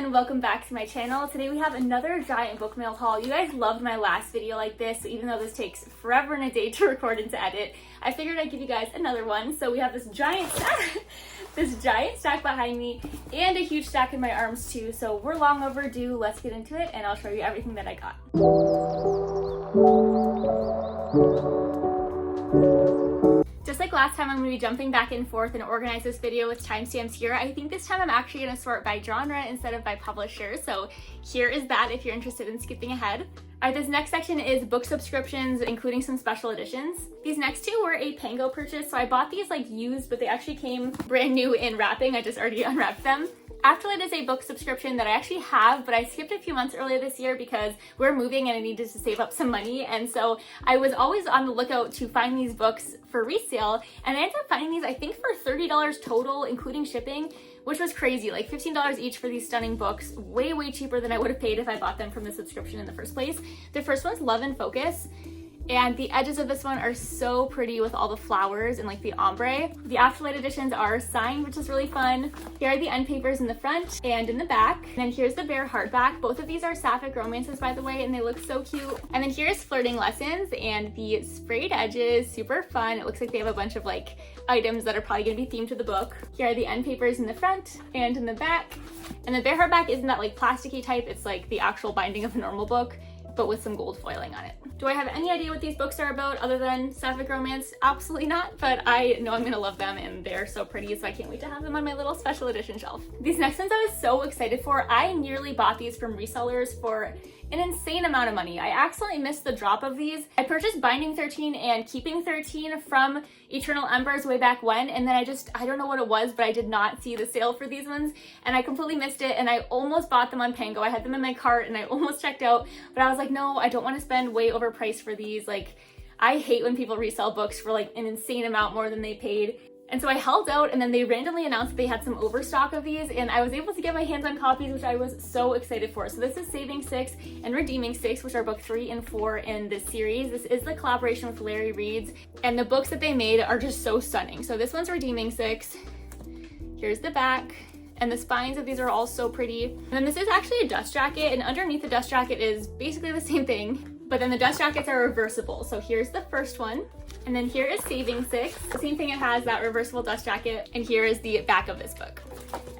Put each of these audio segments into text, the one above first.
and welcome back to my channel. Today we have another giant book mail haul. You guys loved my last video like this, so even though this takes forever and a day to record and to edit, I figured I'd give you guys another one. So we have this giant stack behind me and a huge stack in my arms too. So we're long overdue. Let's get into it and I'll show you everything that I got. Just like last time, I'm going to be jumping back and forth and organize this video with timestamps here. I think this time I'm actually going to sort by genre instead of by publisher. So here is that if you're interested in skipping ahead. Alright, this next section is book subscriptions, including some special editions. These next two were a Pango purchase, so I bought these like used, but they actually came brand new in wrapping. I just already unwrapped them. Afterlight is a book subscription that I actually have, but I skipped a few months earlier this year because we're moving and I needed to save up some money. And so I was always on the lookout to find these books for resale. And I ended up finding these, I think, for $30 total, including shipping, which was crazy. Like $15 each for these stunning books. Way, way cheaper than I would have paid if I bought them from the subscription in the first place. The first one's Love and Focus. And the edges of this one are so pretty with all the flowers and like the ombre. The Afterlight editions are signed, which is really fun. Here are the end papers in the front and in the back. And then here's the bare hardback. Both of these are sapphic romances, by the way, and they look so cute. And then here's Flirting Lessons and the sprayed edges, super fun. It looks like they have a bunch of like items that are probably gonna be themed to the book. Here are the end papers in the front and in the back. And the bare hardback isn't that like plasticky type, it's like the actual binding of a normal book, but with some gold foiling on it. Do I have any idea what these books are about other than sapphic romance? Absolutely not, but I know I'm gonna love them and they're so pretty, so I can't wait to have them on my little special edition shelf. These next ones I was so excited for. I nearly bought these from resellers for an insane amount of money. I accidentally missed the drop of these. I purchased Binding 13 and Keeping 13 from Eternal Embers way back when, and then I don't know what it was, but I did not see the sale for these ones, and I completely missed it, and I almost bought them on Pango. I had them in my cart, and I almost checked out, but I was like, no, I don't want to spend way overpriced for these. Like, I hate when people resell books for like an insane amount more than they paid. And so I held out, and then they randomly announced that they had some overstock of these, and I was able to get my hands on copies, which I was so excited for. So this is Saving 6 and Redeeming 6, which are book 3 and 4 in this series. This is the collaboration with Larry Reed's, and the books that they made are just so stunning. So this one's Redeeming 6. Here's the back. And the spines of these are all so pretty. And then this is actually a dust jacket, and underneath the dust jacket is basically the same thing, but then the dust jackets are reversible. So here's the first one. And then here is Saving 6. The same thing, it has that reversible dust jacket. And here is the back of this book.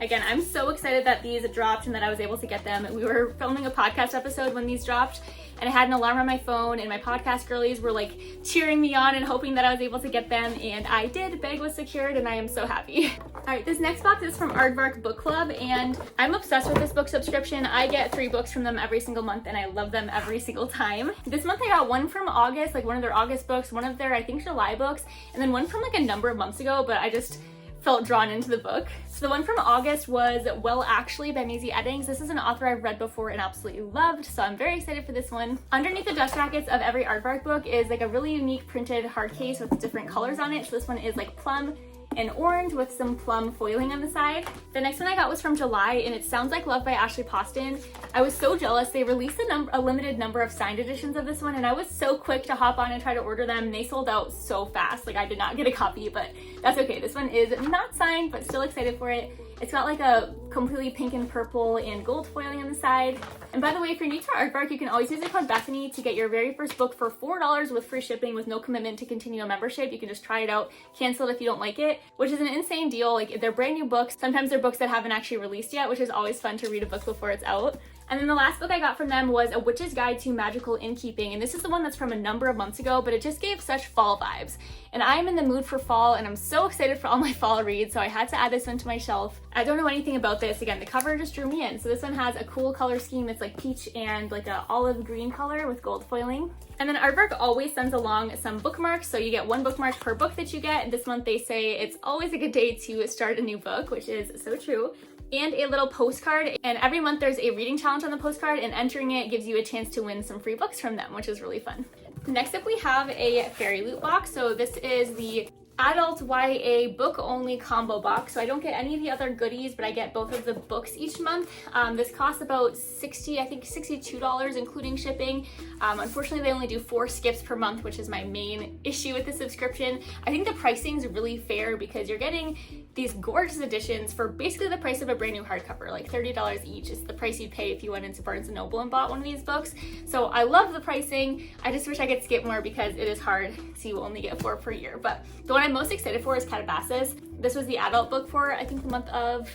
Again, I'm so excited that these dropped and that I was able to get them. We were filming a podcast episode when these dropped, and I had an alarm on my phone, and my podcast girlies were like cheering me on and hoping that I was able to get them, and I did. Bag was secured, and I am so happy. All right, this next box is from Aardvark Book Club, and I'm obsessed with this book subscription. I get 3 books from them every single month, and I love them every single time. This month I got one from August, like one of their August books, one of their, I think, July books, and then one from like a number of months ago, but I just felt drawn into the book. So the one from August was Well Actually by Maisie Eddings. This is an author I've read before and absolutely loved, so I'm very excited for this one. Underneath the dust jackets of every Aardvark book is like a really unique printed hard case with different colors on it. So this one is like plum and orange with some plum foiling on the side. The next one I got was from July, and it Sounds Like Love by Ashley Poston. I was so jealous. They released a limited number of signed editions of this one, and I was so quick to hop on and try to order them. They sold out so fast. Like, I did not get a copy, but that's okay. This one is not signed, but still excited for it. It's got like a completely pink and purple and gold foiling on the side. And by the way, if you're new to Aardvark, you can always use the code Bethany to get your very first book for $4 with free shipping with no commitment to continue a membership. You can just try it out, cancel it if you don't like it, which is an insane deal. Like, they're brand new books. Sometimes they're books that haven't actually released yet, which is always fun to read a book before it's out. And then the last book I got from them was A Witch's Guide to Magical Innkeeping. And this is the one that's from a number of months ago, but it just gave such fall vibes. And I'm in the mood for fall, and I'm so excited for all my fall reads, so I had to add this one to my shelf. I don't know anything about this. Again, the cover just drew me in. So this one has a cool color scheme. It's like peach and like a olive green color with gold foiling. And then Aardvark always sends along some bookmarks, so you get 1 bookmark per book that you get. This month they say it's always a good day to start a new book, which is so true. And a little postcard, and every month there's a reading challenge on the postcard, and entering it gives you a chance to win some free books from them, which is really fun. Next up we have a fairy loot box. So this is the adult YA book only combo box. So I don't get any of the other goodies, but I get both of the books each month. This costs about $62 including shipping. Unfortunately, they only do 4 skips per month, which is my main issue with the subscription. I think the pricing is really fair because you're getting these gorgeous editions for basically the price of a brand new hardcover, like $30 each. It's the price you'd pay if you went into Barnes & Noble and bought one of these books. So I love the pricing. I just wish I could skip more because it is hard, so you only get 4 per year. But the one I'm most excited for is Calabasas. This was the adult book for, I think, the month of,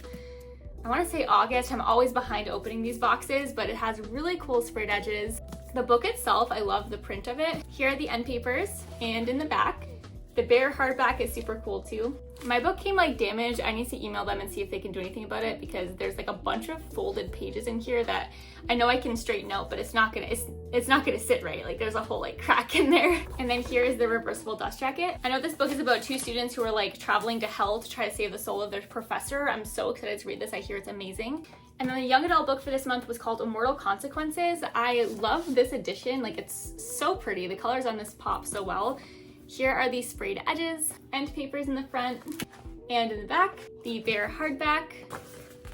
I want to say August. I'm always behind opening these boxes, but it has really cool sprayed edges. The book itself, I love the print of it. Here are the end papers, and in the back, the bare hardback is super cool too. My book came like damaged. I need to email them and see if they can do anything about it because there's like a bunch of folded pages in here that I know I can straighten out, but it's not gonna sit right. Like there's a whole like crack in there. And then here is the reversible dust jacket. I know this book is about 2 students who are like traveling to hell to try to save the soul of their professor. I'm so excited to read this. I hear it's amazing. And then the young adult book for this month was called Immortal Consequences. I love this edition. Like it's so pretty. The colors on this pop so well. Here are the sprayed edges, end papers in the front, and in the back, the bare hardback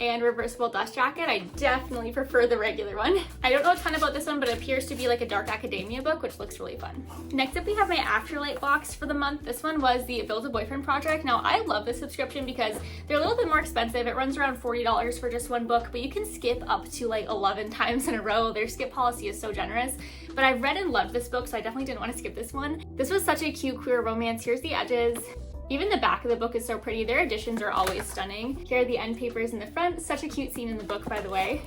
and reversible dust jacket. I definitely prefer the regular one. I don't know a ton about this one, but it appears to be like a dark academia book, which looks really fun. Next up, we have my Afterlight box for the month. This one was the Build a Boyfriend project. Now, I love this subscription because they're a little bit more expensive. It runs around $40 for just one book, but you can skip up to like 11 times in a row. Their skip policy is so generous. But I've read and loved this book, so I definitely didn't want to skip this one. This was such a cute queer romance. Here's the edges. Even the back of the book is so pretty. Their editions are always stunning. Here are the end papers in the front. Such a cute scene in the book, by the way.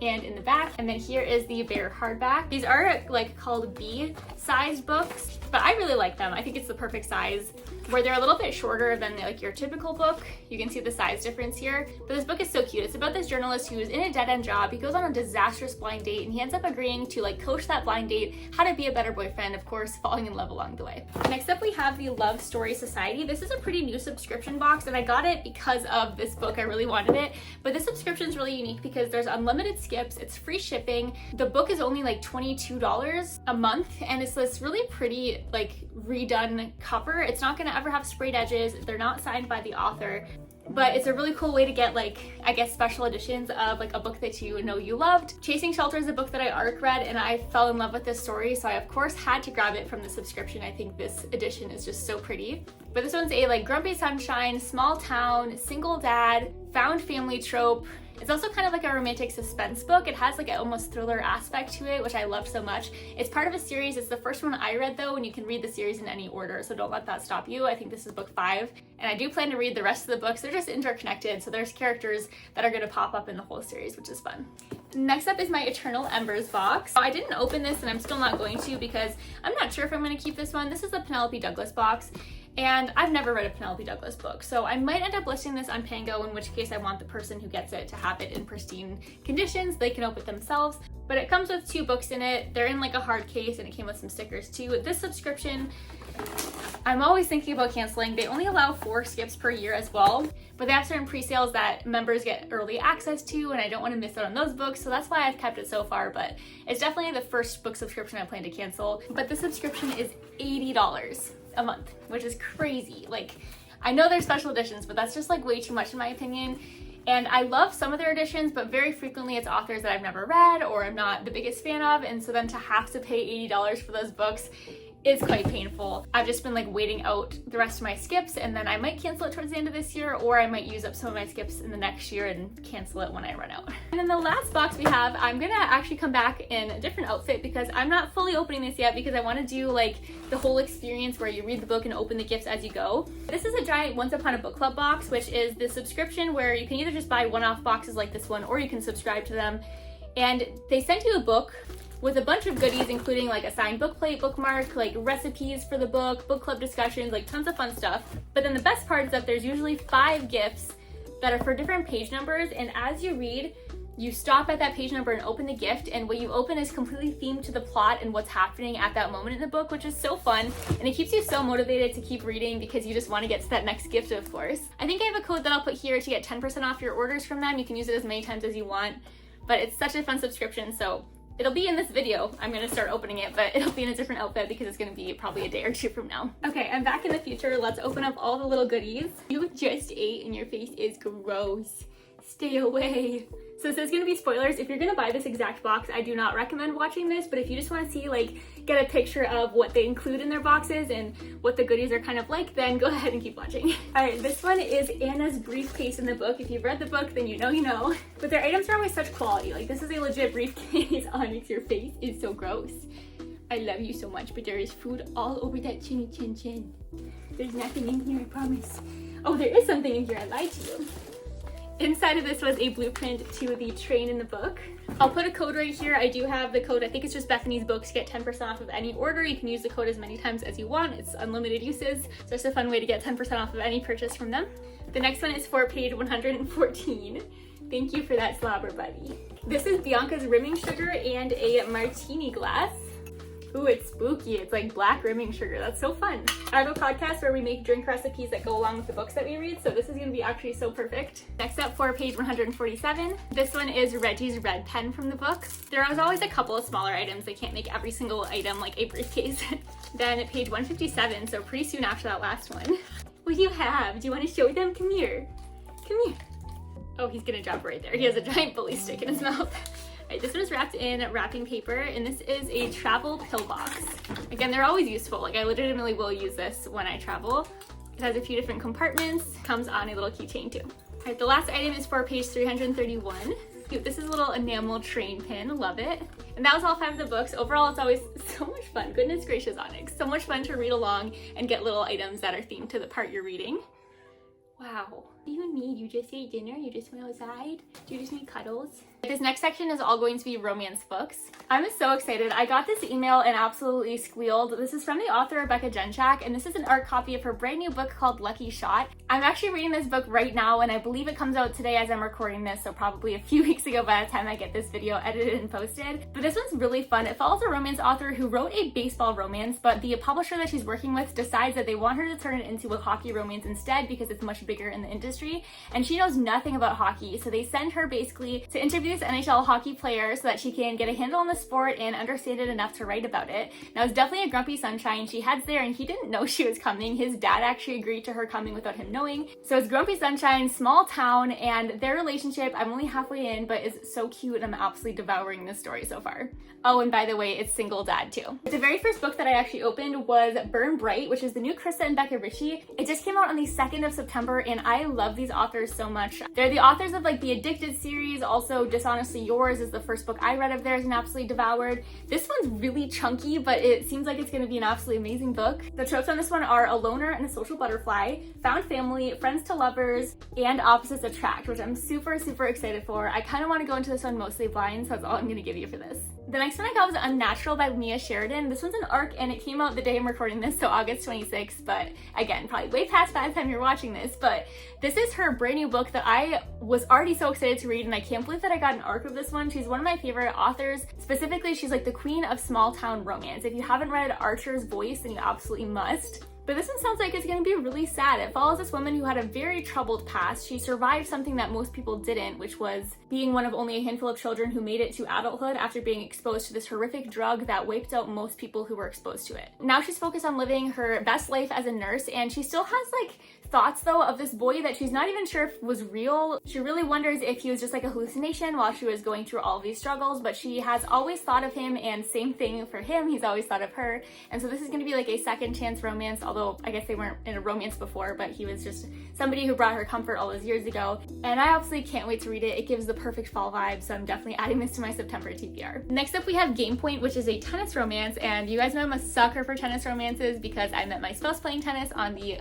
And in the back. And then here is the bare hardback. These are like called B-sized books, but I really like them. I think it's the perfect size where they're a little bit shorter than like your typical book. You can see the size difference here, but this book is so cute. It's about this journalist who is in a dead-end job. He goes on a disastrous blind date and he ends up agreeing to like coach that blind date how to be a better boyfriend, of course, falling in love along the way. Next up, we have the Love Story Society. This is a pretty new subscription box and I got it because of this book. I really wanted it, but this subscription is really unique because there's unlimited skips, it's free shipping. The book is only like $22 a month and it's this really pretty like redone cover. It's not gonna ever have sprayed edges. They're not signed by the author, but it's a really cool way to get like, I guess, special editions of like a book that you know you loved. Chasing Shelter is a book that I ARC read and I fell in love with this story, so I of course had to grab it from the subscription. I think this edition is just so pretty. But this one's a like grumpy sunshine, small town, single dad, found family trope. It's also kind of like a romantic suspense book. It has like an almost thriller aspect to it, which I love so much. It's part of a series. It's the first one I read though, and you can read the series in any order, so don't let that stop you. I think this is book 5, and I do plan to read the rest of the books. They're just interconnected, so there's characters that are gonna pop up in the whole series, which is fun. Next up is my Eternal Embers box. I didn't open this and I'm still not going to because I'm not sure if I'm gonna keep this one. This is the Penelope Douglas box. And I've never read a Penelope Douglas book, so I might end up listing this on Pango, in which case I want the person who gets it to have it in pristine conditions. They can open it themselves, but it comes with 2 books in it. They're in like a hard case and it came with some stickers too. This subscription, I'm always thinking about canceling. They only allow 4 skips per year as well, but they have certain pre-sales that members get early access to, and I don't want to miss out on those books, so that's why I've kept it so far. But it's definitely the first book subscription I plan to cancel. But the subscription is $80 a month, which is crazy. Like, I know there's special editions, but that's just like way too much in my opinion. And I love some of their editions, but very frequently it's authors that I've never read or I'm not the biggest fan of, and so then to have to pay $80 for those books is quite painful. I've just been like waiting out the rest of my skips, and then I might cancel it towards the end of this year, or I might use up some of my skips in the next year and cancel it when I run out. And then the last box we have, I'm gonna actually come back in a different outfit because I'm not fully opening this yet because I want to do like the whole experience where you read the book and open the gifts as you go. This is a giant Once Upon a Book Club box, which is the subscription where you can either just buy one-off boxes like this one, or you can subscribe to them. And they send you a book with a bunch of goodies, including like a signed book plate, bookmark, like recipes for the book club discussions, like tons of fun stuff. But then the best part is that there's usually 5 gifts that are for different page numbers, and as you read, you stop at that page number and open the gift, and what you open is completely themed to the plot and what's happening at that moment in the book, which is so fun, and it keeps you so motivated to keep reading because you just want to get to that next gift, of course. I think I have a code that I'll put here to get 10% off your orders from them. You can use it as many times as you want, but it's such a fun subscription, so It'll be in this video. I'm gonna start opening it, but it'll be in a different outfit because it's gonna be probably a day or two from now. Okay, I'm back in the future. Let's open up all the little goodies. You just ate and your face is gross. Stay away. So this is gonna be spoilers. If you're gonna buy this exact box, I do not recommend watching this, but if you just wanna see, like, get a picture of what they include in their boxes and what the goodies are kind of like, then go ahead and keep watching. All right, this one is Anna's briefcase in the book. If you've read the book, then you know you know. But their items are always such quality. Like, this is a legit briefcase. Onyx, your face is so gross. I love you so much, but there is food all over that chinny chin chin. There's nothing in here, I promise. Oh, there is something in here. I lied to you. Inside of this was a blueprint to the train in the book. I'll put a code right here. I do have the code. I think it's just Bethany's Books. Get 10% off of any order. You can use the code as many times as you want. It's unlimited uses. So it's a fun way to get 10% off of any purchase from them. The next one is for page 114. Thank you for that slobber, buddy. This is Bianca's rimming sugar and a martini glass. Ooh, it's spooky. It's like black rimming sugar. That's so fun. I have a podcast where we make drink recipes that go along with the books that we read, so this is gonna be actually so perfect. Next up for page 147, this one is Reggie's red pen from the book. There was always a couple of smaller items. They can't make every single item like a briefcase. Then page 157, so pretty soon after that last one. What do you have? Do you want to show them? Come here. Come here. Oh, he's gonna jump right there. He has a giant bully stick in his mouth. Right, this one is wrapped in wrapping paper, and this is a travel pill box. Again, they're always useful. Like, I legitimately will use this when I travel. It has a few different compartments, comes on a little keychain too. All right, the last item is for page 331. This is a little enamel train pin, love it. And that was all 5 of the books. Overall, it's always so much fun. Goodness gracious, Onyx. So much fun to read along and get little items that are themed to the part you're reading. Wow. What do you need? You just ate dinner? You just went outside? Do you just need cuddles? This next section is all going to be romance books. I'm so excited. I got this email and absolutely squealed. This is from the author Rebecca Genchak, and this is an art copy of her brand new book called Lucky Shot. I'm actually reading this book right now, and I believe it comes out today as I'm recording this, so probably a few weeks ago by the time I get this video edited and posted. But this one's really fun. It follows a romance author who wrote a baseball romance, but the publisher that she's working with decides that they want her to turn it into a hockey romance instead because it's much bigger in the industry, and she knows nothing about hockey, so they send her basically to interview this NHL hockey player so that she can get a handle on the sport and understand it enough to write about it. Now, it's definitely a grumpy sunshine. She heads there and he didn't know she was coming. His dad actually agreed to her coming without him knowing. So it's grumpy sunshine, small town, and their relationship, I'm only halfway in, but is so cute, and I'm absolutely devouring this story so far. Oh, and by the way, it's single dad too. The very first book that I actually opened was Burn Bright, which is the new Krista and Becca Ritchie. It just came out on the 2nd of September, and I love these authors so much. They're the authors of like the Addicted series, also Dishonestly Yours is the first book I read of theirs and absolutely devoured. This one's really chunky, but it seems like it's gonna be an absolutely amazing book. The tropes on this one are a loner and a social butterfly, found family, friends to lovers, and opposites attract, which I'm super, super excited for. I kind of want to go into this one mostly blind, so that's all I'm gonna give you for this. The next one I got was Unnatural by Mia Sheridan. This one's an ARC, and it came out the day I'm recording this, so August 26th, but again, probably way past by the time you're watching this, but this is her brand new book that I was already so excited to read, and I can't believe that I got an ARC of this one. She's one of my favorite authors. Specifically, she's like the queen of small town romance. If you haven't read Archer's Voice, then you absolutely must. But this one sounds like it's gonna be really sad. It follows this woman who had a very troubled past. She survived something that most people didn't, which was being one of only a handful of children who made it to adulthood after being exposed to this horrific drug that wiped out most people who were exposed to it. Now she's focused on living her best life as a nurse, and she still has like thoughts though of this boy that she's not even sure if was real. She really wonders if he was just like a hallucination while she was going through all of these struggles, but she has always thought of him, and same thing for him, he's always thought of her. And so this is going to be like a second chance romance, although I guess they weren't in a romance before, but he was just somebody who brought her comfort all those years ago. And I absolutely can't wait to read it. It gives the perfect fall vibe, so I'm definitely adding this to my September TBR. Next up we have Game Point, which is a tennis romance, and you guys know I'm a sucker for tennis romances because I met my spouse playing tennis on the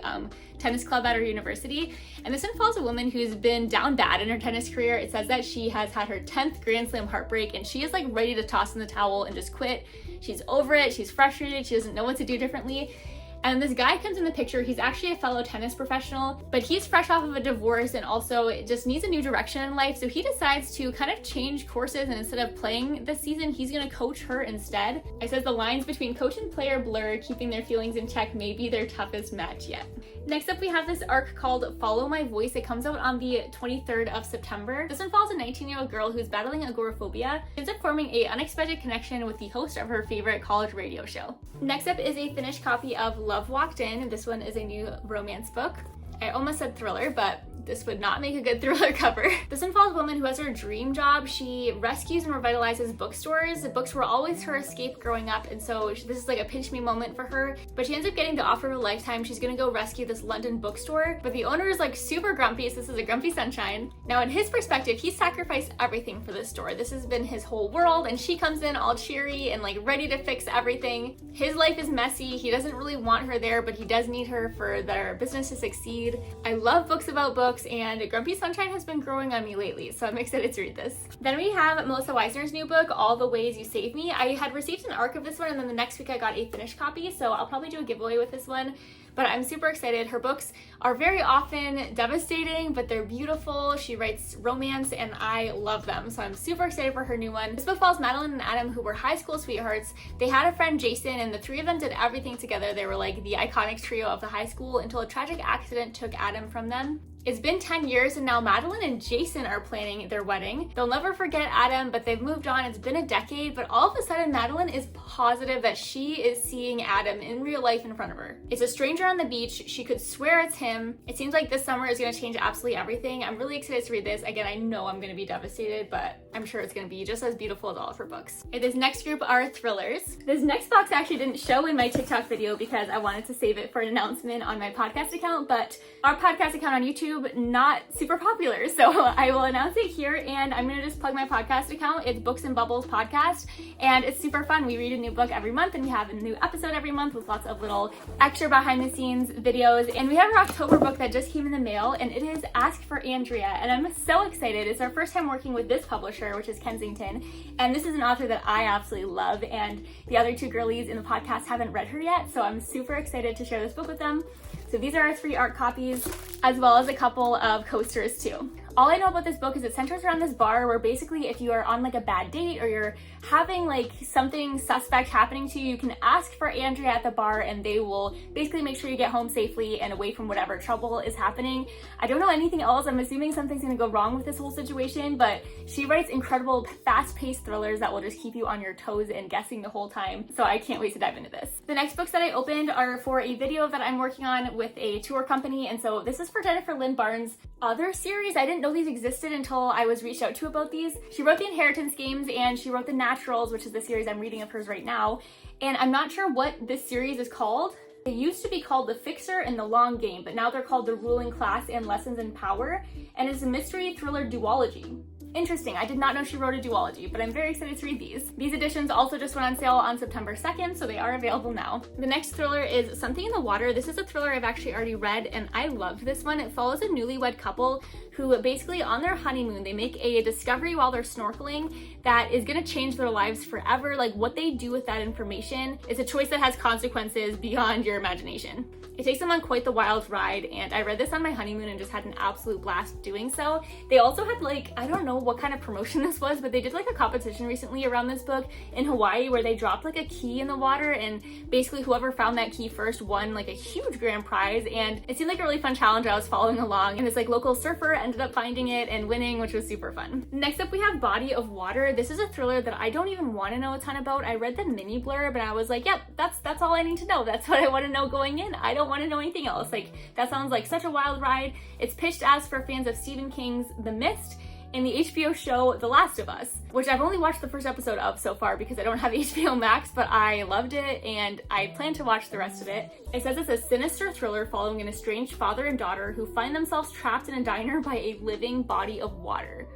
tennis club at her university. And this one follows a woman who's been down bad in her tennis career. It says that she has had her 10th Grand Slam heartbreak, and she is like ready to toss in the towel and just quit. She's over it, she's frustrated, she doesn't know what to do differently. And this guy comes in the picture. He's actually a fellow tennis professional, but he's fresh off of a divorce and also just needs a new direction in life. So he decides to kind of change courses, and instead of playing this season, he's gonna coach her instead. It says the lines between coach and player blur, keeping their feelings in check may be their toughest match yet. Next up, we have this arc called Follow My Voice. It comes out on the 23rd of September. This one follows a 19-year-old girl who's battling agoraphobia. She ends up forming an unexpected connection with the host of her favorite college radio show. Next up is a finished copy of Love Walked In. This one is a new romance book. I almost said thriller, but this would not make a good thriller cover. This one follows a woman who has her dream job. She rescues and revitalizes bookstores. The books were always her escape growing up, and so this is like a pinch me moment for her. But she ends up getting the offer of a lifetime. She's gonna go rescue this London bookstore, but the owner is like super grumpy, so this is a grumpy sunshine. Now in his perspective, he sacrificed everything for this store. This has been his whole world, and she comes in all cheery and like ready to fix everything. His life is messy. He doesn't really want her there, but he does need her for their business to succeed. I love books about books, and Grumpy Sunshine has been growing on me lately, so I'm excited to read this. Then we have Melissa Weisner's new book, All the Ways You Save Me. I had received an arc of this one, and then the next week I got a finished copy, so I'll probably do a giveaway with this one. But I'm super excited. Her books are very often devastating, but they're beautiful. She writes romance, and I love them, so I'm super excited for her new one. This book follows Madeline and Adam, who were high school sweethearts. They had a friend, Jason, and the three of them did everything together. They were like the iconic trio of the high school until a tragic accident took Adam from them. It's been 10 years, and now Madeline and Jason are planning their wedding. They'll never forget Adam, but they've moved on. It's been a decade, but all of a sudden Madeline is positive that she is seeing Adam in real life in front of her. It's a stranger on the beach. She could swear it's him. It seems like this summer is going to change absolutely everything. I'm really excited to read this. Again, I know I'm going to be devastated, but I'm sure it's going to be just as beautiful as all of her books. This next group are thrillers. This next box actually didn't show in my TikTok video because I wanted to save it for an announcement on my podcast account, but our podcast account on YouTube, not super popular, so I will announce it here, and I'm gonna just plug my podcast account. It's Books and Bubbles Podcast, and it's super fun. We read a new book every month, and we have a new episode every month with lots of little extra behind the scenes videos. And we have our October book that just came in the mail, and it is Ask for Andrea, and I'm so excited. It's our first time working with this publisher, which is Kensington, and this is an author that I absolutely love, and the other two girlies in the podcast haven't read her yet, so I'm super excited to share this book with them. So these are our 3 art copies, as well as a couple of coasters too. All I know about this book is it centers around this bar where basically if you are on like a bad date or you're having like something suspect happening to you, you can ask for Andrea at the bar and they will basically make sure you get home safely and away from whatever trouble is happening. I don't know anything else. I'm assuming something's gonna go wrong with this whole situation, but she writes incredible fast-paced thrillers that will just keep you on your toes and guessing the whole time. So I can't wait to dive into this. The next books that I opened are for a video that I'm working on with a tour company, and so this is for Jennifer Lynn Barnes' other series. I didn't know these existed until I was reached out to about these. She wrote the Inheritance Games and she wrote the Naturals, which is the series I'm reading of hers right now, and I'm not sure what this series is called. They used to be called The Fixer and The Long Game, but now they're called The Ruling Class and Lessons in Power, and it's a mystery thriller duology. Interesting, I did not know she wrote a duology, but I'm very excited to read these. These editions also just went on sale on September 2nd, so they are available now. The next thriller is Something in the Water. This is a thriller I've actually already read, and I loved this one. It follows a newlywed couple who basically on their honeymoon, they make a discovery while they're snorkeling that is gonna change their lives forever. Like what they do with that information is a choice that has consequences beyond your imagination. It takes them on quite the wild ride, and I read this on my honeymoon and just had an absolute blast doing so. They also had like, I don't know what kind of promotion this was, but they did like a competition recently around this book in Hawaii where they dropped like a key in the water, and basically whoever found that key first won like a huge grand prize, and it seemed like a really fun challenge. I was following along, and this like local surfer ended up finding it and winning, which was super fun. Next up we have Body of Water. This is a thriller that I don't even want to know a ton about. I read the mini blurb and I was like, yep, that's all I need to know. That's what I want to know going in. I don't want to know anything else. Like that sounds like such a wild ride. It's pitched as for fans of Stephen King's The Mist and the HBO show The Last of Us, which I've only watched the first episode of so far because I don't have HBO Max, but I loved it and I plan to watch the rest of it. It says it's a sinister thriller following an estranged father and daughter who find themselves trapped in a diner by a living body of water.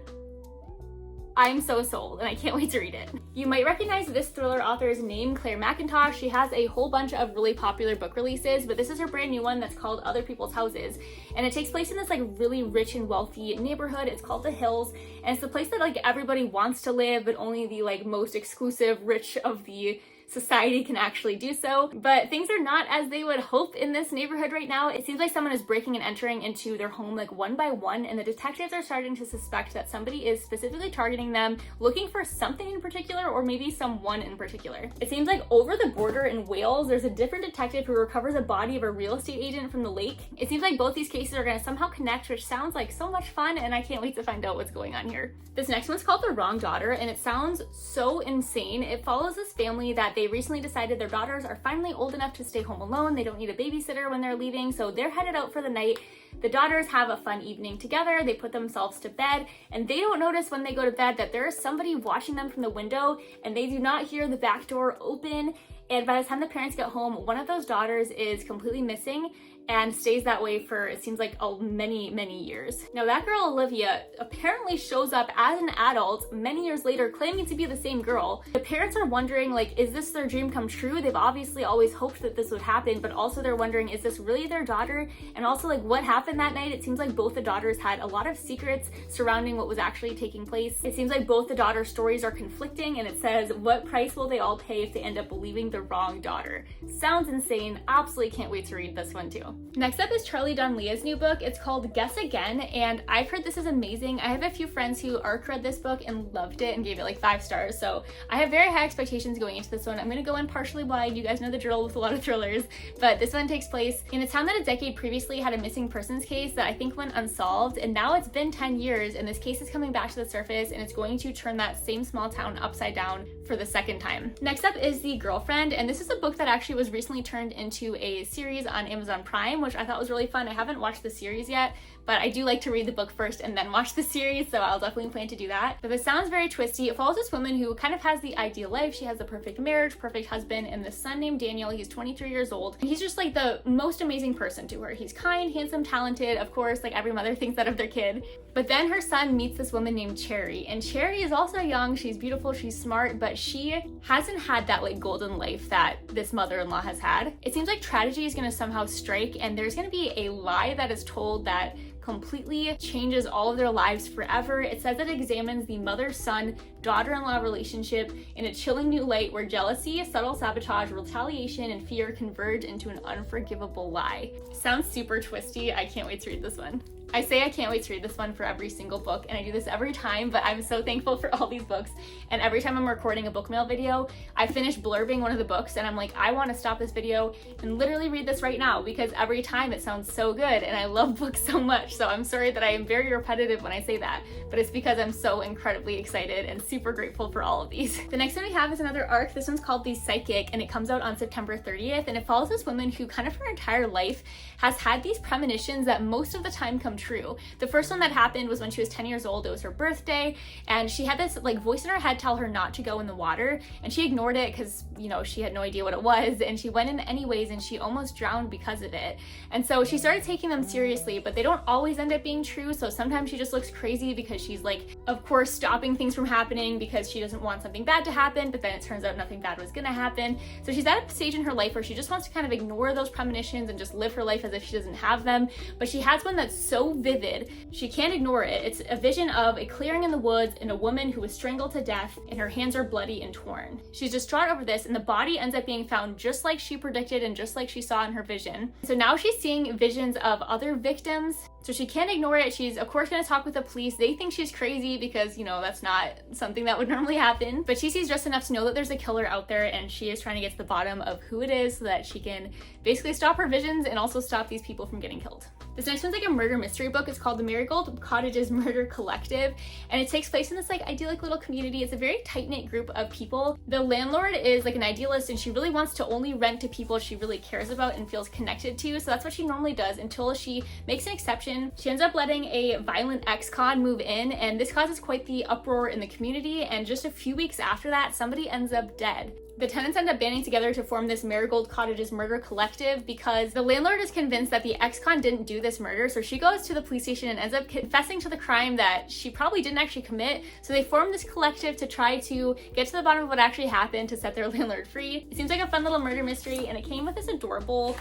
I'm so sold and I can't wait to read it. You might recognize this thriller author's name, Claire McIntosh. She has a whole bunch of really popular book releases, but this is her brand new one that's called Other People's Houses. And it takes place in this like really rich and wealthy neighborhood. It's called The Hills, and it's the place that like everybody wants to live, but only the like most exclusive rich of the society can actually do so. But things are not as they would hope in this neighborhood right now. It seems like someone is breaking and entering into their home like one by one, and the detectives are starting to suspect that somebody is specifically targeting them, looking for something in particular, or maybe someone in particular. It seems like over the border in Wales, there's a different detective who recovers a body of a real estate agent from the lake. It seems like both these cases are going to somehow connect, which sounds like so much fun, and I can't wait to find out what's going on here. This next one's called The Wrong Daughter, and it sounds so insane. It follows this family that they recently decided their daughters are finally old enough to stay home alone. They don't need a babysitter when they're leaving, so they're headed out for the night. The daughters have a fun evening together. They put themselves to bed, and they don't notice when they go to bed that there is somebody watching them from the window, and they do not hear the back door open. And by the time the parents get home, one of those daughters is completely missing and stays that way for, it seems like, many years. Now that girl, Olivia, apparently shows up as an adult many years later claiming to be the same girl. The parents are wondering, like, is this their dream come true? They've obviously always hoped that this would happen, but also they're wondering, is this really their daughter? And also, like, what happened that night? It seems like both the daughters had a lot of secrets surrounding what was actually taking place. It seems like both the daughters' stories are conflicting, and it says, what price will they all pay if they end up believing the wrong daughter? Sounds insane. Absolutely can't wait to read this one too. Next up is Charlie Donlea's new book. It's called Guess Again, and I've heard this is amazing. I have a few friends who ARC read this book and loved it and gave it like 5 stars, so I have very high expectations going into this one. I'm gonna go in partially blind. You guys know the drill with a lot of thrillers, but this one takes place in a town that a decade previously had a missing persons case that I think went unsolved, and now it's been 10 years and this case is coming back to the surface, and it's going to turn that same small town upside down for the second time. Next up is The Girlfriend, and this is a book that actually was recently turned into a series on Amazon Prime, which I thought was really fun. I haven't watched the series yet, but I do like to read the book first and then watch the series, so I'll definitely plan to do that. But this sounds very twisty. It follows this woman who kind of has the ideal life. She has the perfect marriage, perfect husband, and this son named Daniel. He's 23 years old, and he's just like the most amazing person to her. He's kind, handsome, talented. Of course, like every mother thinks that of their kid. But then her son meets this woman named Cherry, and Cherry is also young, she's beautiful, she's smart, but she hasn't had that like golden life that this mother-in-law has had. It seems like tragedy is gonna somehow strike, and there's gonna be a lie that is told that completely changes all of their lives forever. It says it examines the mother-son, daughter-in-law relationship in a chilling new light where jealousy, subtle sabotage, retaliation, and fear converge into an unforgivable lie. Sounds super twisty. I can't wait to read this one. I say I can't wait to read this one for every single book, and I do this every time, but I'm so thankful for all these books. And every time I'm recording a book mail video, I finish blurbing one of the books and I'm like, I want to stop this video and literally read this right now, because every time it sounds so good and I love books so much. So I'm sorry that I am very repetitive when I say that, but it's because I'm so incredibly excited and super grateful for all of these. The next one we have is another ARC. This one's called The Psychic, and it comes out on September 30th, and it follows this woman who kind of her entire life has had these premonitions that most of the time come true. The first one that happened was when she was 10 years old. It was her birthday, and she had this like voice in her head tell her not to go in the water, and she ignored it because, you know, she had no idea what it was, and she went in anyways, and she almost drowned because of it. And so she started taking them seriously, but they don't always end up being true. So sometimes she just looks crazy because she's like, of course, stopping things from happening because she doesn't want something bad to happen, but then it turns out nothing bad was gonna happen. So she's at a stage in her life where she just wants to kind of ignore those premonitions and just live her life as if she doesn't have them. But she has one that's so vivid, she can't ignore it. It's a vision of a clearing in the woods and a woman who was strangled to death and her hands are bloody and torn. She's distraught over this, and the body ends up being found just like she predicted and just like she saw in her vision. So now she's seeing visions of other victims, so she can't ignore it. She's of course gonna talk with the police. They think she's crazy because, you know, that's not something that would normally happen, but she sees just enough to know that there's a killer out there, and she is trying to get to the bottom of who it is so that she can basically stop her visions and also stop these people from getting killed. This next one's like a murder mystery book. It's called The Marigold Cottages Murder Collective, and it takes place in this like idyllic little community. It's a very tight-knit group of people. The landlord is like an idealist, and she really wants to only rent to people she really cares about and feels connected to, so that's what she normally does until she makes an exception. She ends up letting a violent ex-con move in, and this causes quite the uproar in the community, and just a few weeks after that, somebody ends up dead. The tenants end up banding together to form this Marigold Cottages Murder Collective because the landlord is convinced that the ex-con didn't do this murder, so she goes to the police station and ends up confessing to the crime that she probably didn't actually commit. So they form this collective to try to get to the bottom of what actually happened to set their landlord free. It seems like a fun little murder mystery, and it came with this adorable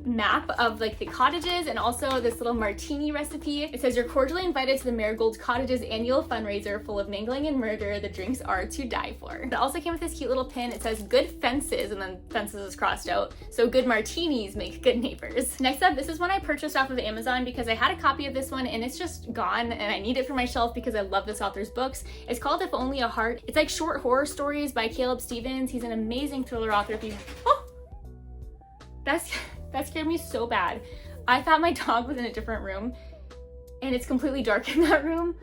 map of like the cottages and also this little martini recipe. It says you're cordially invited to the Marigold Cottages annual fundraiser full of mingling and murder. The drinks are to die for. It also came with this cute little pin. It says good fences, and then fences is crossed out. So good martinis make good neighbors. Next up, this is one I purchased off of Amazon because I had a copy of this one and it's just gone and I need it for my shelf because I love this author's books. It's called If Only a Heart. It's like short horror stories by Caleb Stevens. He's an amazing thriller author. If you, oh, that scared me so bad. I thought my dog was in a different room and it's completely dark in that room.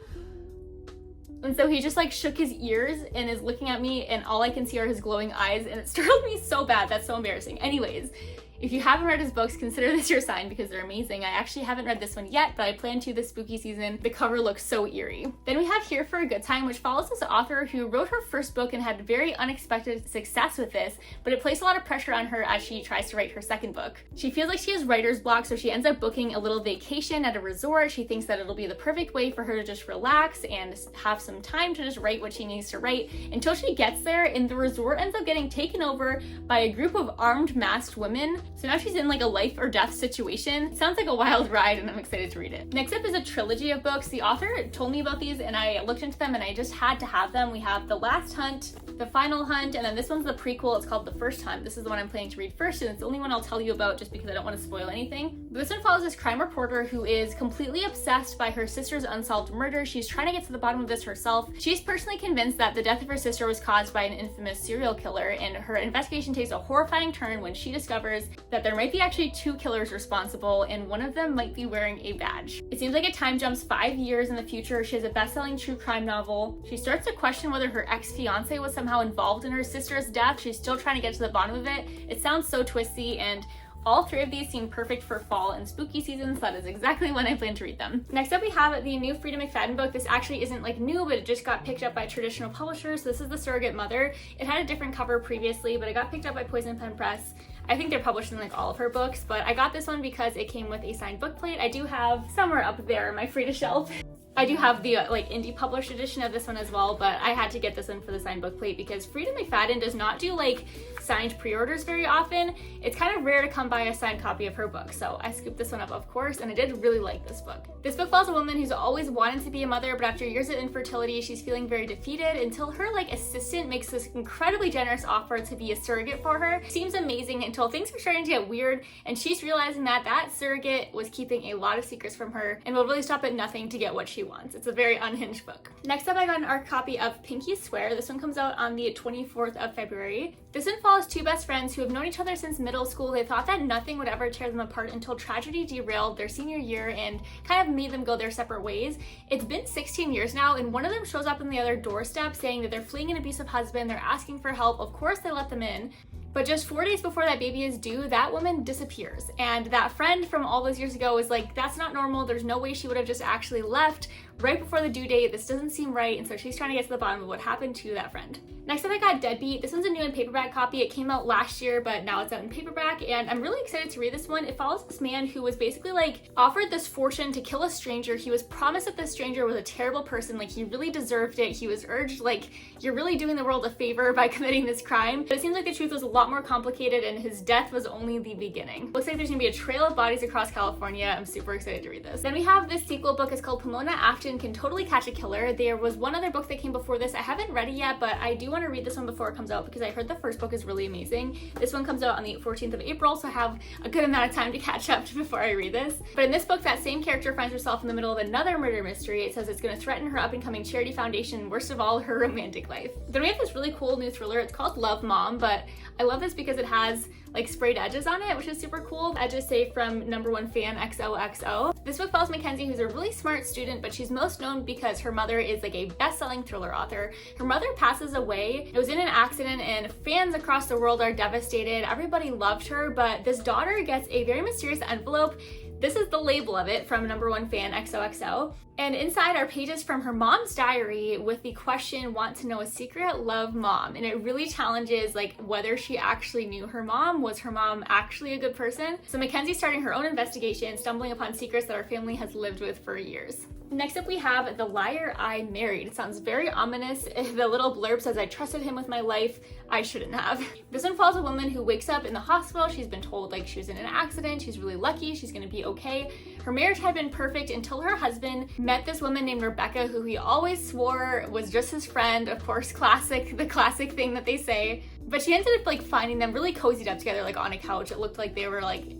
And so he just like shook his ears and is looking at me and all I can see are his glowing eyes and it startled me so bad. That's so embarrassing. Anyways, if you haven't read his books, consider this your sign because they're amazing. I actually haven't read this one yet, but I plan to this spooky season. The cover looks so eerie. Then we have Here for a Good Time, which follows this author who wrote her first book and had very unexpected success with this, but it placed a lot of pressure on her as she tries to write her second book. She feels like she has writer's block, so she ends up booking a little vacation at a resort. She thinks that it'll be the perfect way for her to just relax and have some time to just write what she needs to write until she gets there, and the resort ends up getting taken over by a group of armed masked women. So now she's in like a life or death situation. Sounds like a wild ride and I'm excited to read it. Next up is a trilogy of books. The author told me about these and I looked into them and I just had to have them. We have The Last Hunt, The Final Hunt, and then this one's the prequel. It's called The First Hunt. This is the one I'm planning to read first and it's the only one I'll tell you about just because I don't want to spoil anything. But this one follows this crime reporter who is completely obsessed by her sister's unsolved murder. She's trying to get to the bottom of this herself. She's personally convinced that the death of her sister was caused by an infamous serial killer, and her investigation takes a horrifying turn when she discovers that there might be actually 2 killers responsible and one of them might be wearing a badge. It seems like it time jumps 5 years in the future. She has a best-selling true crime novel. She starts to question whether her ex-fiance was somehow involved in her sister's death. She's still trying to get to the bottom of it. It sounds so twisty, and all 3 of these seem perfect for fall and spooky seasons. That is exactly when I plan to read them. Next up we have the new Frida McFadden book. This actually isn't like new, but it just got picked up by traditional publishers. This is The Surrogate Mother. It had a different cover previously, but it got picked up by Poison Pen Press. I think they're publishing like all of her books, but I got this one because it came with a signed book plate. I do have somewhere up there in my Frida shelf. I do have the like indie published edition of this one as well, but I had to get this one for the signed book plate because Frida McFadden does not do like signed pre-orders very often. It's kind of rare to come by a signed copy of her book, so I scooped this one up, of course, and I did really like this book. This book follows a woman who's always wanted to be a mother, but after years of infertility, she's feeling very defeated until her like assistant makes this incredibly generous offer to be a surrogate for her. Seems amazing until things are starting to get weird, and she's realizing that that surrogate was keeping a lot of secrets from her and will really stop at nothing to get what she wants. It's a very unhinged book. Next up, I got an ARC copy of Pinky Swear. This one comes out on the 24th of February. This one follows 2 best friends who have known each other since middle school. They thought that nothing would ever tear them apart until tragedy derailed their senior year and kind of made them go their separate ways. It's been 16 years now, and one of them shows up on the other doorstep saying that they're fleeing an abusive husband. They're asking for help. Of course, they let them in. But just 4 days before that baby is due, that woman disappears. And that friend from all those years ago is like, that's not normal. There's no way she would have just actually left right before the due date. This doesn't seem right. And so she's trying to get to the bottom of what happened to that friend. Next up, I got Deadbeat. This one's a new in paperback copy. It came out last year, but now it's out in paperback. And I'm really excited to read this one. It follows this man who was basically like offered this fortune to kill a stranger. He was promised that this stranger was a terrible person. Like he really deserved it. He was urged like, you're really doing the world a favor by committing this crime. But it seems like the truth was a lot more complicated and his death was only the beginning. Looks like there's gonna be a trail of bodies across California. I'm super excited to read this. Then we have this sequel book. It's called Pomona Afton Can Totally Catch a Killer. There was one other book that came before this. I haven't read it yet, but I do want to read this one before it comes out because I heard the first book is really amazing. This one comes out on the 14th of April, so I have a good amount of time to catch up before I read this. But in this book, that same character finds herself in the middle of another murder mystery. It says it's going to threaten her up-and-coming charity foundation, and worst of all, her romantic life. Then we have this really cool new thriller. It's called Love Mom, but I love this because it has like sprayed edges on it, which is super cool. Edges say from #1 fan XOXO. This book follows Mackenzie, who's a really smart student, but she's most known because her mother is like a best-selling thriller author. Her mother passes away. It was in an accident and fans across the world are devastated. Everybody loved her, but this daughter gets a very mysterious envelope. This is the label of it from #1 fan XOXO. And inside are pages from her mom's diary with the question, want to know a secret, love mom. And it really challenges like whether she actually knew her mom. Was her mom actually a good person? So Mackenzie's starting her own investigation, stumbling upon secrets that our family has lived with for years. Next up we have The Liar I Married. It sounds very ominous. The little blurb says, I trusted him with my life. I shouldn't have. This one follows a woman who wakes up in the hospital. She's been told like she was in an accident. She's really lucky. She's gonna be okay. Her marriage had been perfect until her husband met this woman named Rebecca, who he always swore was just his friend. Of course, the classic thing that they say. But she ended up like finding them really cozied up together, like on a couch. It looked like they were like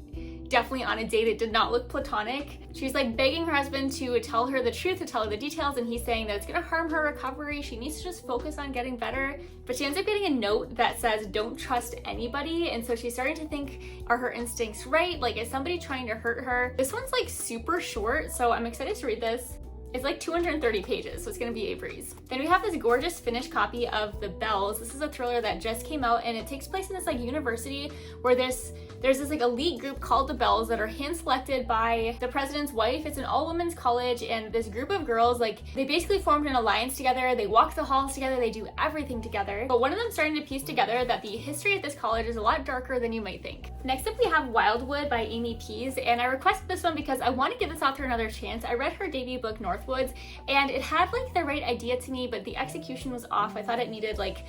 definitely on a date. It did not look platonic. She's like begging her husband to tell her the truth, to tell her the details, and he's saying that it's gonna harm her recovery. She needs to just focus on getting better. But she ends up getting a note that says, don't trust anybody. And so she's starting to think, are her instincts right? Like, is somebody trying to hurt her? This one's like super short, so I'm excited to read this. It's like 230 pages, so it's gonna be a breeze. Then we have this gorgeous finished copy of The Bells. This is a thriller that just came out, and it takes place in this like university where there's this like elite group called The Bells that are hand-selected by the president's wife. It's an all-women's college, and this group of girls, like, they basically formed an alliance together. They walk the halls together, they do everything together. But one of them starting to piece together that the history at this college is a lot darker than you might think. Next up we have Wildwood by Amy Pease, and I requested this one because I want to give this author another chance. I read her debut book, Northwoods, and it had like the right idea to me, but the execution was off. I thought it needed like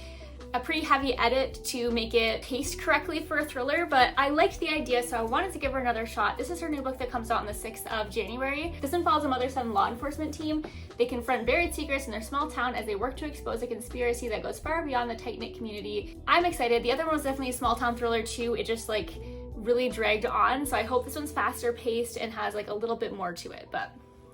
a pretty heavy edit to make it paced correctly for a thriller, but I liked the idea, so I wanted to give her another shot. This is her new book that comes out on the 6th of January. This one follows a mother-son law enforcement team. They confront buried secrets in their small town as they work to expose a conspiracy that goes far beyond the tight-knit community. I'm excited. The other one was definitely a small town thriller too. It just like really dragged on, so I hope this one's faster paced and has like a little bit more to it, but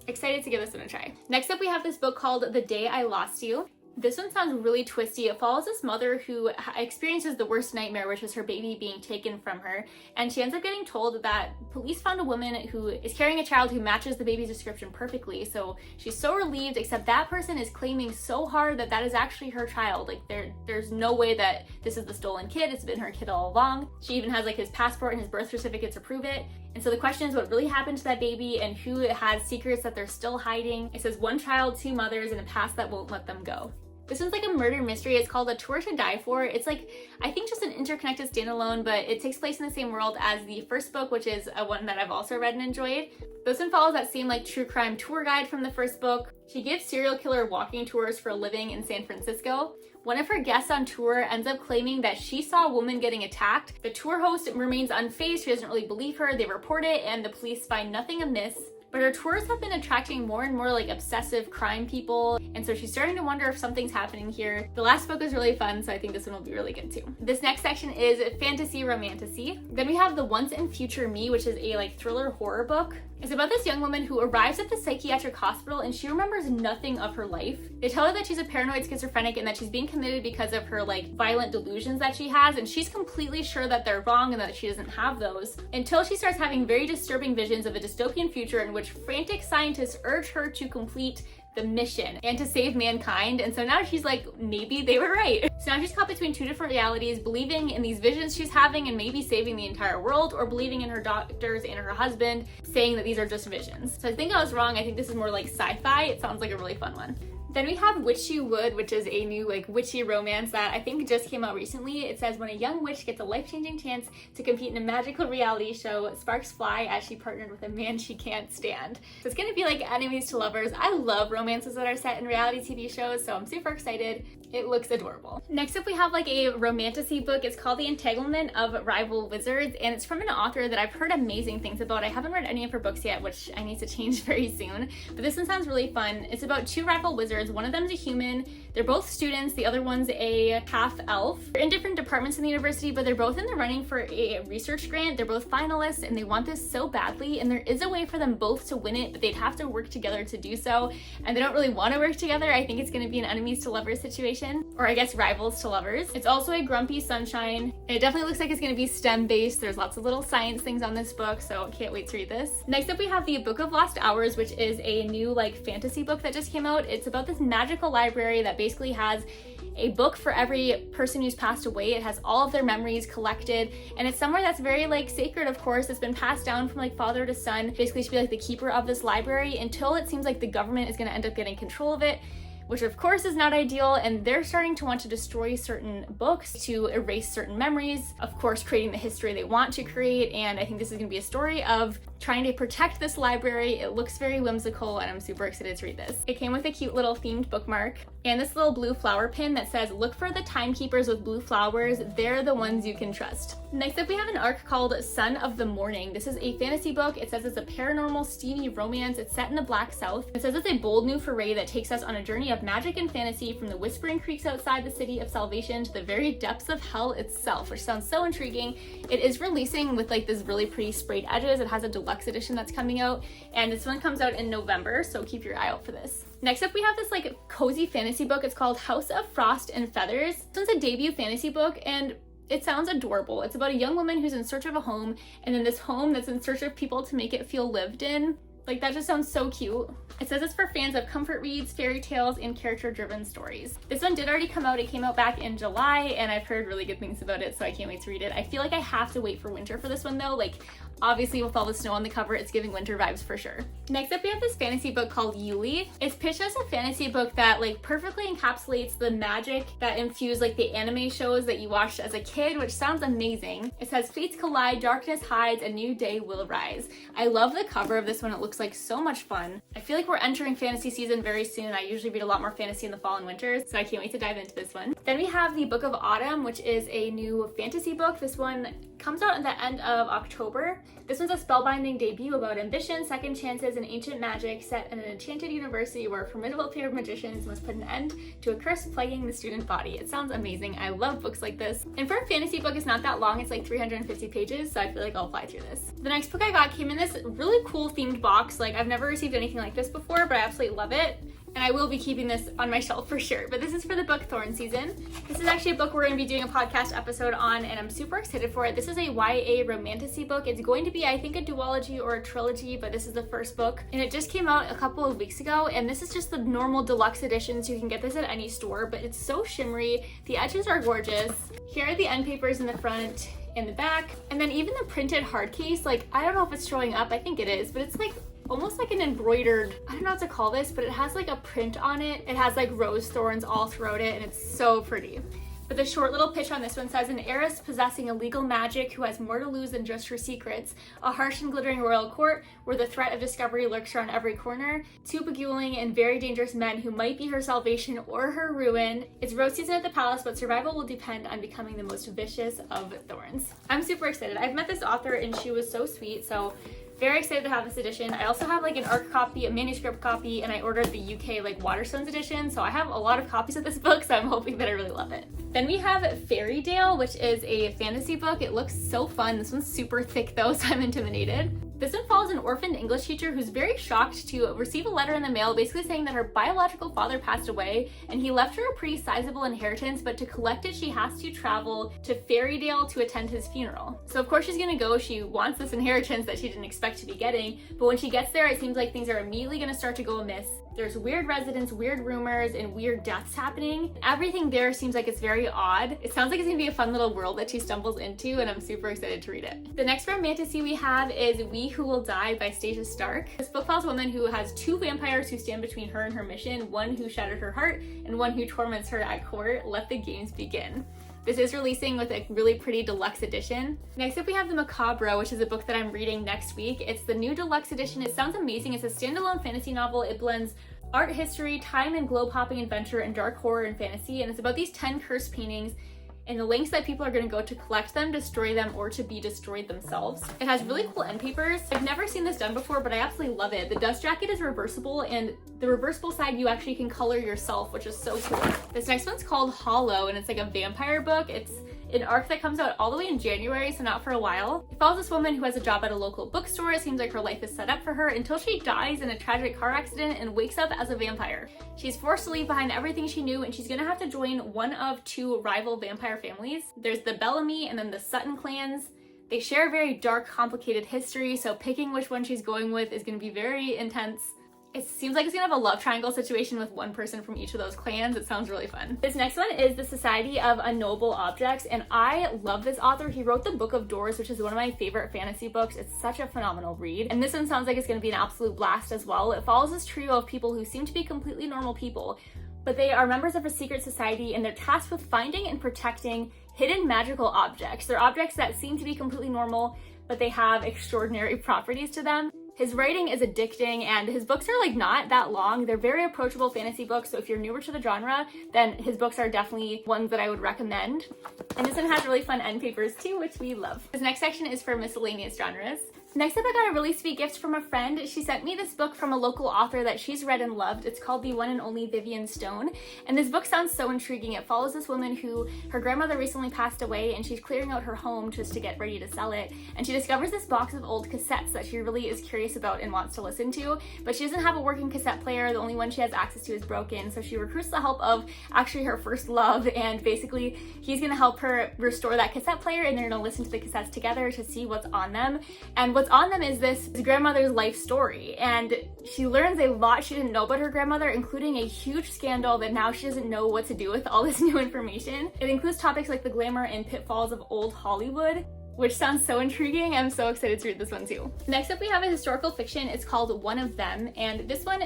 excited to give this one a try. Next up we have this book called The Day I Lost You. This one sounds really twisty. It follows this mother who experiences the worst nightmare, which is her baby being taken from her. And she ends up getting told that police found a woman who is carrying a child who matches the baby's description perfectly. So she's so relieved, except that person is claiming so hard that that is actually her child. Like there's no way that this is the stolen kid. It's been her kid all along. She even has like his passport and his birth certificate to prove it. And so the question is what really happened to that baby and who has secrets that they're still hiding. It says one child, two mothers, and a past that won't let them go. This one's like a murder mystery. It's called A Tour to Die For. It's like, I think just an interconnected standalone, but it takes place in the same world as the first book, which is one that I've also read and enjoyed. This one follows that same like true crime tour guide from the first book. She gives serial killer walking tours for a living in San Francisco. One of her guests on tour ends up claiming that she saw a woman getting attacked. The tour host remains unfazed. She doesn't really believe her. They report it and the police find nothing amiss. But her tours have been attracting more and more like obsessive crime people, and so she's starting to wonder if something's happening here. The last book was really fun, so I think this one will be really good too. This next section is fantasy romantasy. Then we have The Once and Future Me, which is a like thriller horror book. It's about this young woman who arrives at the psychiatric hospital and she remembers nothing of her life. They tell her that she's a paranoid schizophrenic and that she's being committed because of her like violent delusions that she has, and she's completely sure that they're wrong and that she doesn't have those, until she starts having very disturbing visions of a dystopian future in which frantic scientists urge her to complete the mission and to save mankind. And so now she's like, maybe they were right. So now she's caught between two different realities, believing in these visions she's having and maybe saving the entire world, or believing in her doctors and her husband saying that these are just visions. So I think I was wrong. I think this is more like sci-fi. It sounds like a really fun one. Then we have Witchy Wood, which is a new like witchy romance that I think just came out recently. It says when a young witch gets a life-changing chance to compete in a magical reality show, sparks fly as she partnered with a man she can't stand. So it's gonna be like enemies to lovers. I love romances that are set in reality TV shows, so I'm super excited. It looks adorable. Next up we have like a romantasy book. It's called The Entanglement of Rival Wizards, and it's from an author that I've heard amazing things about. I haven't read any of her books yet, which I need to change very soon, but this one sounds really fun. It's about two rival wizards. One of them's a human. They're both students. The other one's a half-elf. They're in different departments in the university, but they're both in the running for a research grant. They're both finalists and they want this so badly, and there is a way for them both to win it, but they'd have to work together to do so, and they don't really want to work together. I think it's going to be an enemies to lovers situation. Salvation, or I guess rivals to lovers. It's also a grumpy sunshine, and it definitely looks like it's going to be STEM based. There's lots of little science things on this book, so can't wait to read this. Next up we have the Book of Lost Hours, which is a new like fantasy book that just came out. It's about this magical library that basically has a book for every person who's passed away. It has all of their memories collected, and it's somewhere that's very like sacred, of course. It's been passed down from like father to son, basically to be like the keeper of this library until it seems like the government is going to end up getting control of it, which of course is not ideal, and they're starting to want to destroy certain books to erase certain memories, of course creating the history they want to create. And I think this is going to be a story of trying to protect this library. It looks very whimsical, and I'm super excited to read this. It came with a cute little themed bookmark and this little blue flower pin that says, "Look for the timekeepers with blue flowers, they're the ones you can trust." Next up we have an arc called Son of the Morning. This is a fantasy book. It says it's a paranormal steamy romance. It's set in the Black South. It says it's a bold new foray that takes us on a journey of magic and fantasy from the whispering creeks outside the city of Salvation to the very depths of hell itself, which sounds so intriguing. It is releasing with like this really pretty sprayed edges. It has a deluxe edition that's coming out, and this one comes out in November, so keep your eye out for this. Next up we have this like cozy fantasy book. It's called House of Frost and Feathers. This one's a debut fantasy book, and it sounds adorable. It's about a young woman who's in search of a home, and then this home that's in search of people to make it feel lived in. Like, that just sounds so cute. It says it's for fans of comfort reads, fairy tales, and character-driven stories. This one did already come out. It came out back in July, and I've heard really good things about it, so I can't wait to read it. I feel like I have to wait for winter for this one, though. Like, obviously, with all the snow on the cover, it's giving winter vibes for sure. Next up, we have this fantasy book called Yuli. It's pitched as a fantasy book that, like, perfectly encapsulates the magic that infused, like, the anime shows that you watched as a kid, which sounds amazing. It says, "Fates collide, darkness hides, a new day will rise." I love the cover of this one. It looks like so much fun. I feel like we're entering fantasy season very soon. I usually read a lot more fantasy in the fall and winter, so I can't wait to dive into this one. Then we have the Book of Autumn, which is a new fantasy book. This one comes out at the end of October. This one's a spellbinding debut about ambition, second chances, and ancient magic set in an enchanted university where a formidable pair of magicians must put an end to a curse plaguing the student body. It sounds amazing. I love books like this. And for a fantasy book, it's not that long. It's like 350 pages, so I feel like I'll fly through this. The next book I got came in this really cool themed box. Like, I've never received anything like this before, but I absolutely love it. And I will be keeping this on my shelf for sure. But this is for the book Thorn season. This is actually a book we're going to be doing a podcast episode on, and I'm super excited for it. This is a YA romantasy book. It's going to be, I think, a duology or a trilogy, but this is the first book. And it just came out a couple of weeks ago, and this is just the normal deluxe edition, so you can get this at any store, but it's so shimmery. The edges are gorgeous. Here are the end papers in the front and the back. And then even the printed hard case, like, I don't know if it's showing up. I think it is, but it's like almost like an embroidered, I don't know what to call this, but it has like a print on it. It has like rose thorns all throughout it, and it's so pretty. But the short little pitch on this one says, "An heiress possessing illegal magic who has more to lose than just her secrets, a harsh and glittering royal court where the threat of discovery lurks around every corner, two beguiling and very dangerous men who might be her salvation or her ruin. It's rose season at the palace, but survival will depend on becoming the most vicious of thorns." I'm super excited. I've met this author and she was so sweet, so very excited to have this edition. I also have like an ARC copy, a manuscript copy, and I ordered the UK like Waterstones edition, so I have a lot of copies of this book, so I'm hoping that I really love it. Then we have Fairy Tale, which is a fantasy book. It looks so fun. This one's super thick though, so I'm intimidated. This one follows an orphaned English teacher who's very shocked to receive a letter in the mail basically saying that her biological father passed away and he left her a pretty sizable inheritance, but to collect it she has to travel to Fairydale to attend his funeral. So of course she's gonna go. She wants this inheritance that she didn't expect to be getting, but when she gets there it seems like things are immediately gonna start to go amiss. There's weird residents, weird rumors, and weird deaths happening. Everything there seems like it's very odd. It sounds like it's gonna be a fun little world that she stumbles into, and I'm super excited to read it. The next romantasy we have is We Who Will Die by Stasia Stark. This book follows a woman who has two vampires who stand between her and her mission, one who shattered her heart and one who torments her at court. Let the games begin. This is releasing with a really pretty deluxe edition. Next up we have The Macabre, which is a book that I'm reading next week. It's the new deluxe edition. It sounds amazing. It's a standalone fantasy novel. It blends art history, time and globe-hopping adventure, and dark horror and fantasy, and it's about these 10 cursed paintings and the lengths that people are going to go to collect them, destroy them, or to be destroyed themselves. It has really cool end papers. I've never seen this done before, but I absolutely love it. The dust jacket is reversible, and the reversible side you actually can color yourself, which is so cool. This next one's called Hollow, and it's like a vampire book. It's an arc that comes out all the way in January, so not for a while. It follows this woman who has a job at a local bookstore. It seems like her life is set up for her until she dies in a tragic car accident and wakes up as a vampire. She's forced to leave behind everything she knew, and she's gonna have to join one of two rival vampire families. There's the Bellamy and then the Sutton clans. They share a very dark, complicated history, so picking which one she's going with is gonna be very intense. It seems like it's gonna have a love triangle situation with one person from each of those clans. It sounds really fun. This next one is The Society of Unknowable Objects, and I love this author. He wrote the Book of Doors, which is one of my favorite fantasy books. It's such a phenomenal read. And this one sounds like it's gonna be an absolute blast as well. It follows this trio of people who seem to be completely normal people, but they are members of a secret society, and they're tasked with finding and protecting hidden magical objects. They're objects that seem to be completely normal, but they have extraordinary properties to them. His writing is addicting, and his books are like not that long. They're very approachable fantasy books, so if you're newer to the genre, then his books are definitely ones that I would recommend. And this one has really fun end papers too, which we love. This next section is for miscellaneous genres. Next up, I got a really sweet gift from a friend. She sent me this book from a local author that she's read and loved. It's called The One and Only Vivian Stone. And this book sounds so intriguing. It follows this woman who, her grandmother recently passed away, and she's clearing out her home just to get ready to sell it. And she discovers this box of old cassettes that she really is curious about and wants to listen to, but she doesn't have a working cassette player. The only one she has access to is broken. So she recruits the help of actually her first love, and basically he's gonna help her restore that cassette player, and they're gonna listen to the cassettes together to see what's on them. And what's on them is this grandmother's life story, and she learns a lot she didn't know about her grandmother, including a huge scandal that now she doesn't know what to do with all this new information. It includes topics like the glamour and pitfalls of old Hollywood, which sounds so intriguing. I'm so excited to read this one too. Next up, we have a historical fiction. It's called One of Them, and this one,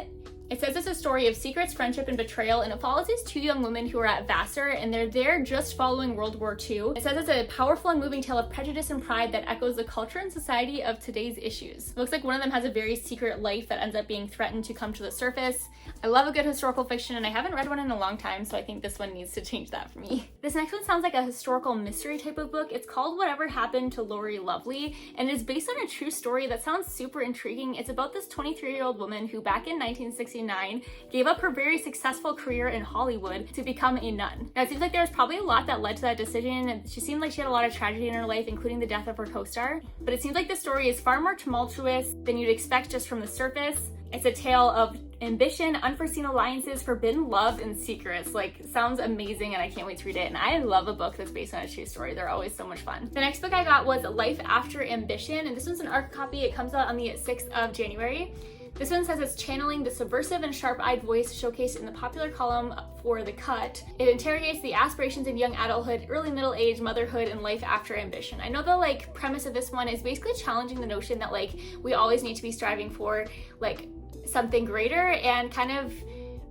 it says it's a story of secrets, friendship, and betrayal, and it follows these two young women who are at Vassar, and they're there just following World War II. It says it's a powerful and moving tale of prejudice and pride that echoes the culture and society of today's issues. It looks like one of them has a very secret life that ends up being threatened to come to the surface. I love a good historical fiction, and I haven't read one in a long time, so I think this one needs to change that for me. This next one sounds like a historical mystery type of book. It's called Whatever Happened to Lori Lovely, and it is based on a true story that sounds super intriguing. It's about this 23-year-old woman who back in 1969 gave up her very successful career in Hollywood to become a nun. Now, it seems like there was probably a lot that led to that decision. She seemed like she had a lot of tragedy in her life, including the death of her co-star. But it seems like the story is far more tumultuous than you'd expect just from the surface. It's a tale of ambition, unforeseen alliances, forbidden love, and secrets. Like, sounds amazing, and I can't wait to read it. And I love a book that's based on a true story. They're always so much fun. The next book I got was Life After Ambition, and this one's an ARC copy. It comes out on the 6th of January. This one says it's channeling the subversive and sharp-eyed voice showcased in the popular column for The Cut. It interrogates the aspirations of young adulthood, early middle age, motherhood, and life after ambition. I know the premise of this one is basically challenging the notion that we always need to be striving for something greater, and kind of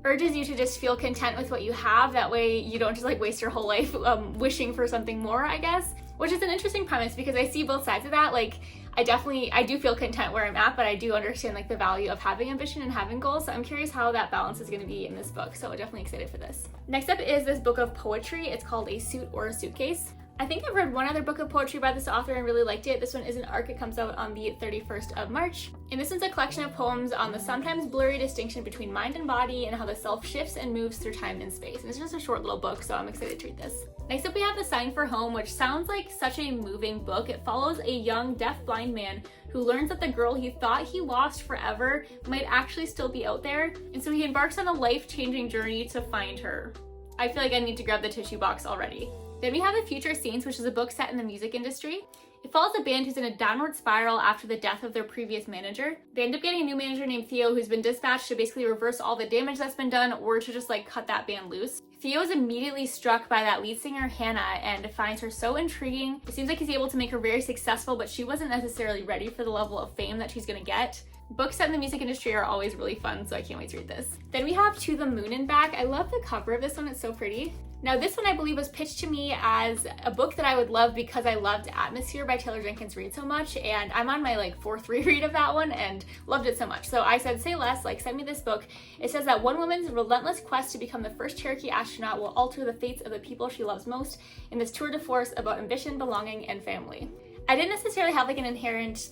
urges you to just feel content with what you have. That way you don't just waste your whole life wishing for something more, I guess. Which is an interesting premise because I see both sides of that. I do feel content where I'm at, but I do understand the value of having ambition and having goals. So I'm curious how that balance is going to be in this book. So I'm definitely excited for this. Next up is this book of poetry. It's called A Suit or a Suitcase. I think I've read one other book of poetry by this author and really liked it. This one is an ARC. It comes out on the 31st of March. And this one's a collection of poems on the sometimes blurry distinction between mind and body and how the self shifts and moves through time and space. And it's just a short little book, so I'm excited to read this. Next up, we have The Sign for Home, which sounds like such a moving book. It follows a young deaf-blind man who learns that the girl he thought he lost forever might actually still be out there. And so he embarks on a life-changing journey to find her. I feel like I need to grab the tissue box already. Then we have The Future Scenes, which is a book set in the music industry. It follows a band who's in a downward spiral after the death of their previous manager. They end up getting a new manager named Theo who's been dispatched to basically reverse all the damage that's been done, or to just cut that band loose. Theo is immediately struck by that lead singer Hannah and finds her so intriguing. It seems like he's able to make her very successful, but she wasn't necessarily ready for the level of fame that she's gonna get. Books set in the music industry are always really fun, so I can't wait to read this. Then we have To the Moon and Back. I love the cover of this one, it's so pretty. Now this one I believe was pitched to me as a book that I would love because I loved Atmosphere by Taylor Jenkins Reid so much, and I'm on my fourth reread of that one and loved it so much. So I said, say less, send me this book. It says that one woman's relentless quest to become the first Cherokee astronaut will alter the fates of the people she loves most in this tour de force about ambition, belonging, and family. I didn't necessarily have an inherent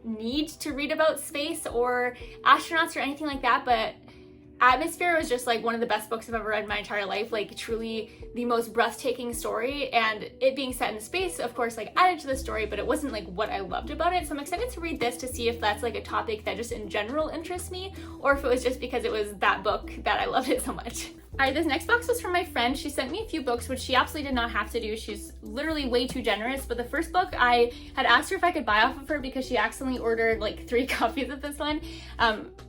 need to read about space or astronauts or anything like that, but Atmosphere was just like one of the best books I've ever read in my entire life, like truly the most breathtaking story, and it being set in space, of course, like added to the story, but it wasn't like what I loved about it. So I'm excited to read this to see if that's like a topic that just in general interests me, or if it was just because it was that book that I loved it so much. Alright, this next box was from my friend. She sent me a few books, which she absolutely did not have to do. She's literally way too generous, but the first book I had asked her if I could buy off of her because she accidentally ordered like 3 copies of this one.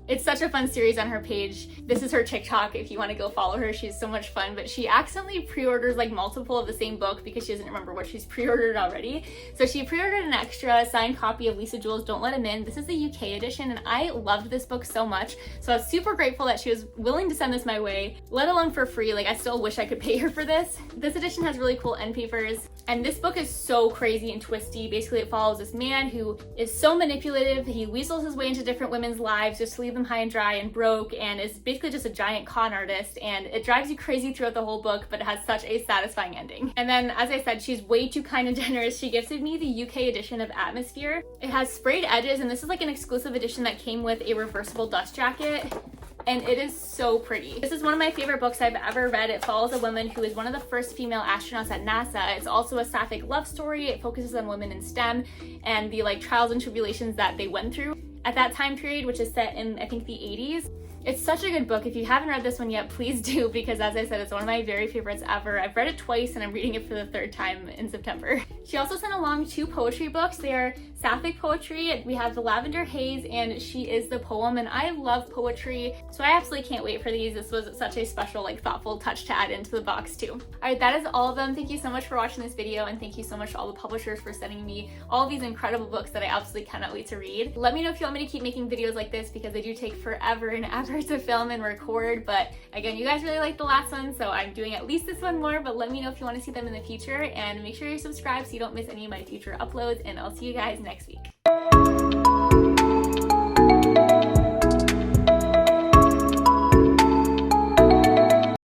It's such a fun series on her page. This is her TikTok if you want to go follow her. She's so much fun, but she accidentally pre-orders like multiple of the same book because she doesn't remember what she's pre-ordered already. So she pre-ordered an extra signed copy of Lisa Jewell's Don't Let Him In. This is the UK edition, and I loved this book so much. So I was super grateful that she was willing to send this my way, let alone for free. Like, I still wish I could pay her for this. This edition has really cool end papers, and this book is so crazy and twisty. Basically, it follows this man who is so manipulative. He weasels his way into different women's lives just to leave them high and dry and broke, and is basically just a giant con artist, and it drives you crazy throughout the whole book, but it has such a satisfying ending. And then, as I said, she's way too kind and generous. She gifted me the UK edition of Atmosphere. It has sprayed edges, and this is like an exclusive edition that came with a reversible dust jacket, and it is so pretty. This is one of my favorite books I've ever read. It follows a woman who is one of the first female astronauts at NASA. It's also a sapphic love story. It focuses on women in STEM and the like trials and tribulations that they went through at that time period, which is set in, I think, the 80s. It's such a good book. If you haven't read this one yet, please do, because as I said, it's one of my very favorites ever. I've read it twice and I'm reading it for the 3rd time in September. She also sent along 2 poetry books. They are sapphic poetry. We have The Lavender Haze and She Is the Poem, and I love poetry, so I absolutely can't wait for these. This was such a special, like, thoughtful touch to add into the box too. Alright, that is all of them. Thank you so much for watching this video, and thank you so much to all the publishers for sending me all these incredible books that I absolutely cannot wait to read. Let me know if you want me to keep making videos like this, because they do take forever and ever to film and record, but again, you guys really liked the last one, so I'm doing at least this one more. But let me know if you want to see them in the future, and make sure you're subscribed so you don't miss any of my future uploads, and I'll see you guys next week.